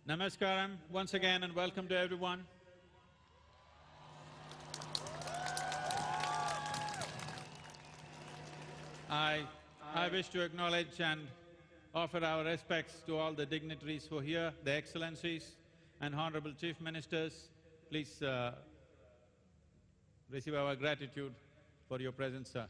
Namaskaram once again and welcome to everyone. I wish to acknowledge and offer our respects to all the dignitaries who are here, the excellencies and honorable chief ministers. Please receive our gratitude for your presence, sir.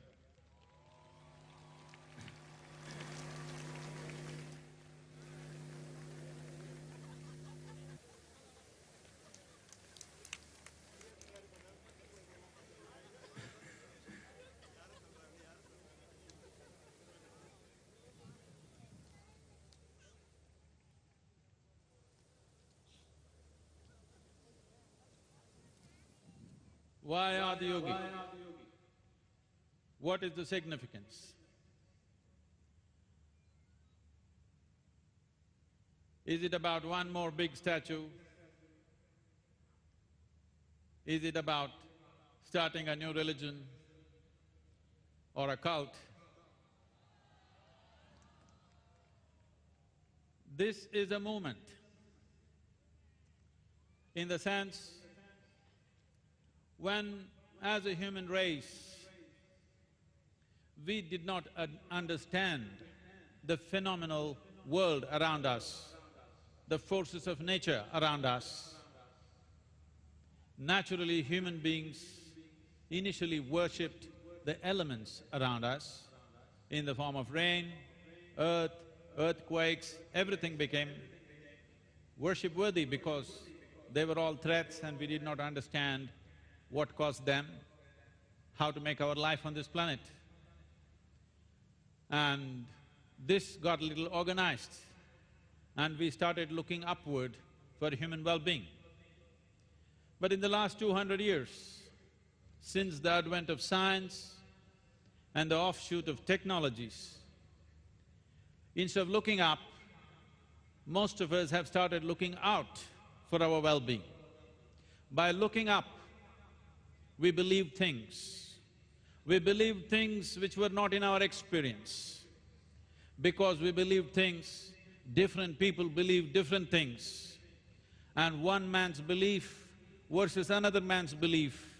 Why Adiyogi? What is the significance? Is it about one more big statue? Is it about starting a new religion or a cult? This is a movement in the sense when, as a human race, we did not understand the phenomenal world around us, the forces of nature around us. Naturally, human beings initially worshipped the elements around us in the form of rain, earth, earthquakes, everything became worship-worthy because they were all threats and we did not understand what caused them, how to make our life on this planet. And this got a little organized and we started looking upward for human well-being. But in the last 200 years, since the advent of science and the offshoot of technologies, instead of looking up, most of us have started looking out for our well-being. By looking up, we believe things. We believe things which were not in our experience. Because we believe things, different people believe different things. And one man's belief versus another man's belief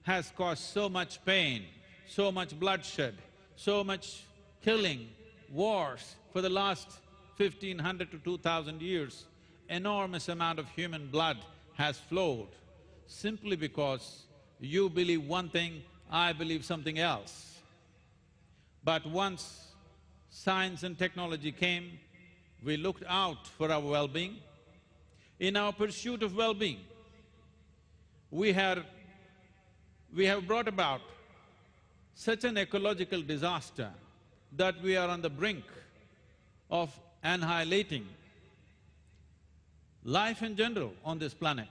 has caused so much pain, so much bloodshed, so much killing, wars for the last 1500 to 2000 years. Enormous amount of human blood has flowed simply because you believe one thing, I believe something else. But once science and technology came, we looked out for our well-being. In our pursuit of well-being, we have brought about such an ecological disaster that we are on the brink of annihilating life in general on this planet.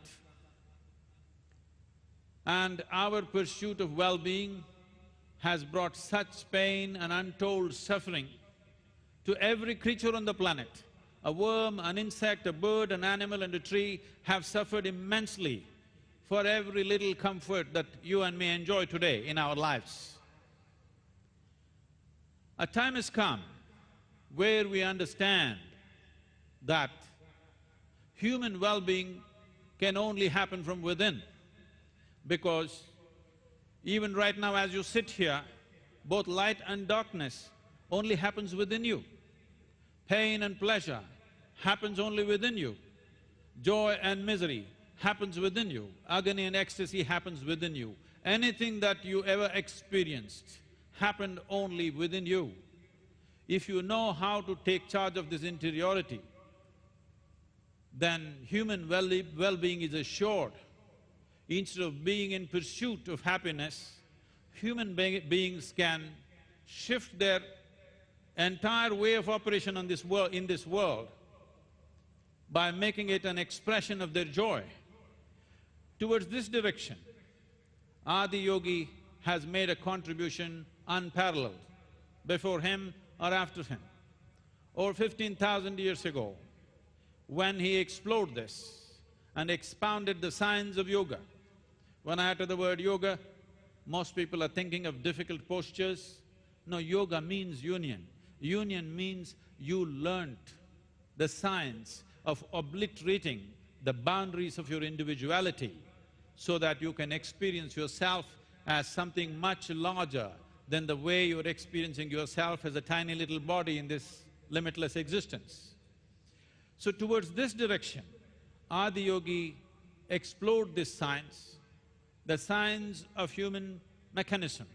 And our pursuit of well-being has brought such pain and untold suffering to every creature on the planet. A worm, an insect, a bird, an animal and a tree have suffered immensely for every little comfort that you and me enjoy today in our lives. A time has come where we understand that human well-being can only happen from within. Because even right now as you sit here, both light and darkness only happens within you. Pain and pleasure happens only within you. Joy and misery happens within you. Agony and ecstasy happens within you. Anything that you ever experienced happened only within you. If you know how to take charge of this interiority, then human well-being is assured. Instead of being in pursuit of happiness, human beings can shift their entire way of operation in this world by making it an expression of their joy. Towards this direction, Adiyogi has made a contribution unparalleled, before him or after him. Over 15,000 years ago, when he explored this and expounded the science of yoga. When I utter the word yoga, most people are thinking of difficult postures. No, yoga means union. Union means you learnt the science, of obliterating the boundaries of your individuality so that you can experience yourself as something much larger than the way you're experiencing yourself as a tiny little body in this limitless existence. So towards this direction, Adiyogi explored this science, the science of human mechanism,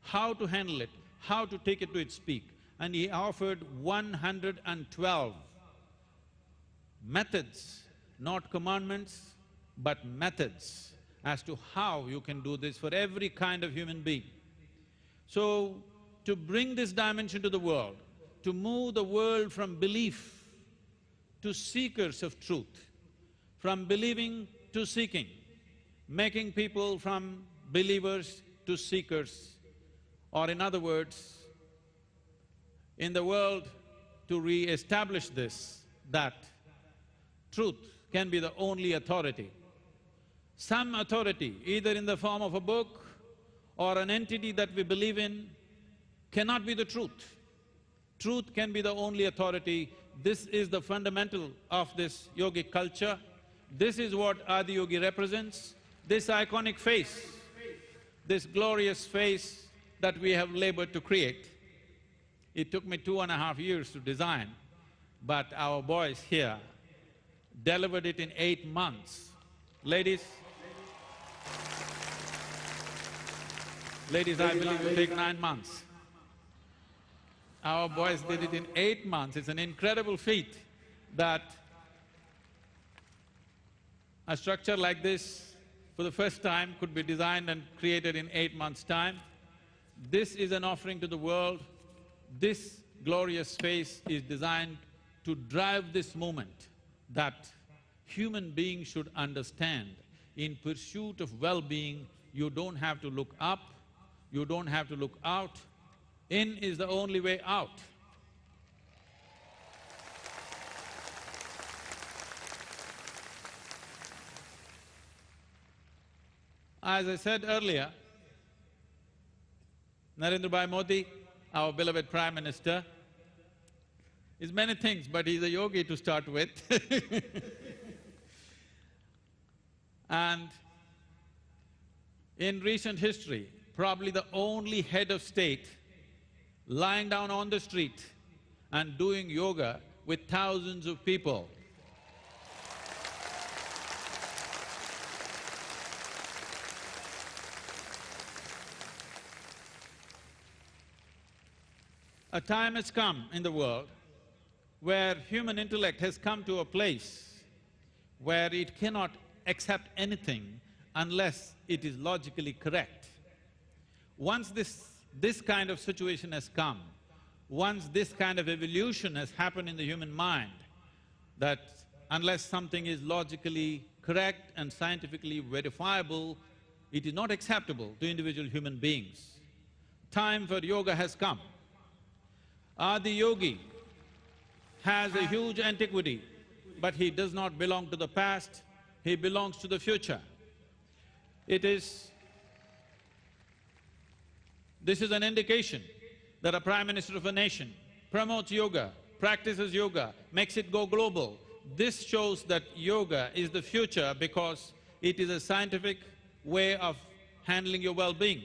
how to handle it, how to take it to its peak, and he offered 112 methods, not commandments, but methods as to how you can do this for every kind of human being. So, to bring this dimension to the world, to move the world from belief to seekers of truth, from believing to seeking, making people from believers to seekers, or in other words, in the world to re-establish this, that truth can be the only authority. Some authority, either in the form of a book or an entity that we believe in, cannot be the truth. Truth can be the only authority. This is the fundamental of this yogic culture. This is what Adiyogi represents, this iconic face, this glorious face that we have labored to create. It took me 2.5 years to design, but our boys here delivered it in 8 months. Ladies, I believe it will take 9 months. Our boys did it in 8 months. It's an incredible feat that a structure like this, for the first time, could be designed and created in 8 months' time. This is an offering to the world. This glorious face is designed to drive this movement that human beings should understand. In pursuit of well-being, you don't have to look up, you don't have to look out. In is the only way out. As I said earlier, Narendra Bhai Modi, our beloved Prime Minister, is many things, but he's a yogi to start with. And in recent history, probably the only head of state lying down on the street and doing yoga with thousands of people. A time has come in the world where human intellect has come to a place where it cannot accept anything unless it is logically correct. Once this kind of situation has come, once this kind of evolution has happened in the human mind, that unless something is logically correct and scientifically verifiable, it is not acceptable to individual human beings. Time for yoga has come. Adiyogi has a huge antiquity, but he does not belong to the past, he belongs to the future. This is an indication that a Prime Minister of a nation promotes yoga, practices yoga, makes it go global. This shows that yoga is the future because it is a scientific way of handling your well-being,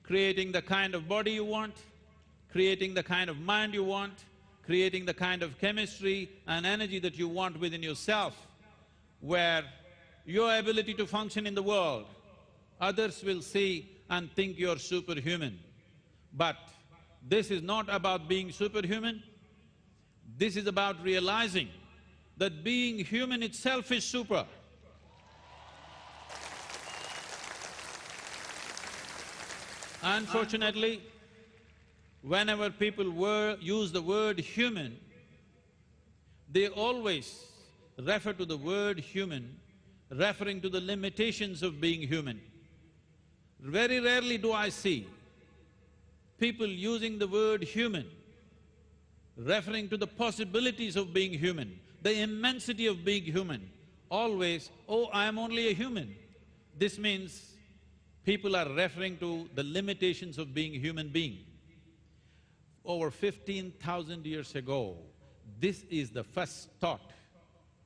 creating the kind of body you want, creating the kind of mind you want, creating the kind of chemistry and energy that you want within yourself, where your ability to function in the world, others will see and think you're superhuman. But this is not about being superhuman, this is about realizing that being human itself is super. Unfortunately, whenever people use the word human, they always refer to the word human referring to the limitations of being human. Very rarely do I see people using the word human referring to the possibilities of being human, the immensity of being human. Always, oh, I am only a human. This means people are referring to the limitations of being a human being. Over 15,000 years ago, this is the first thought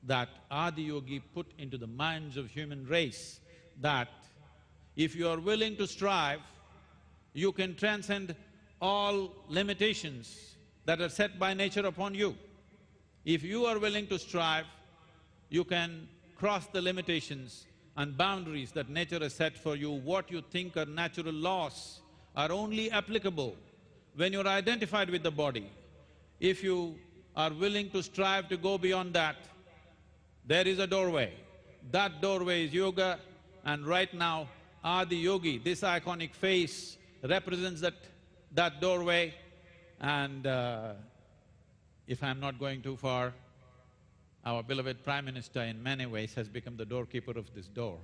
that Adiyogi put into the minds of human race, that if you are willing to strive, you can transcend all limitations that are set by nature upon you. If you are willing to strive, you can cross the limitations and boundaries that nature has set for you. What you think are natural laws are only applicable when you're identified with the body. If you are willing to strive to go beyond that, there is a doorway. That doorway is yoga, and right now, Adiyogi, this iconic face, represents that doorway. And if I'm not going too far, our beloved Prime Minister in many ways has become the doorkeeper of this door.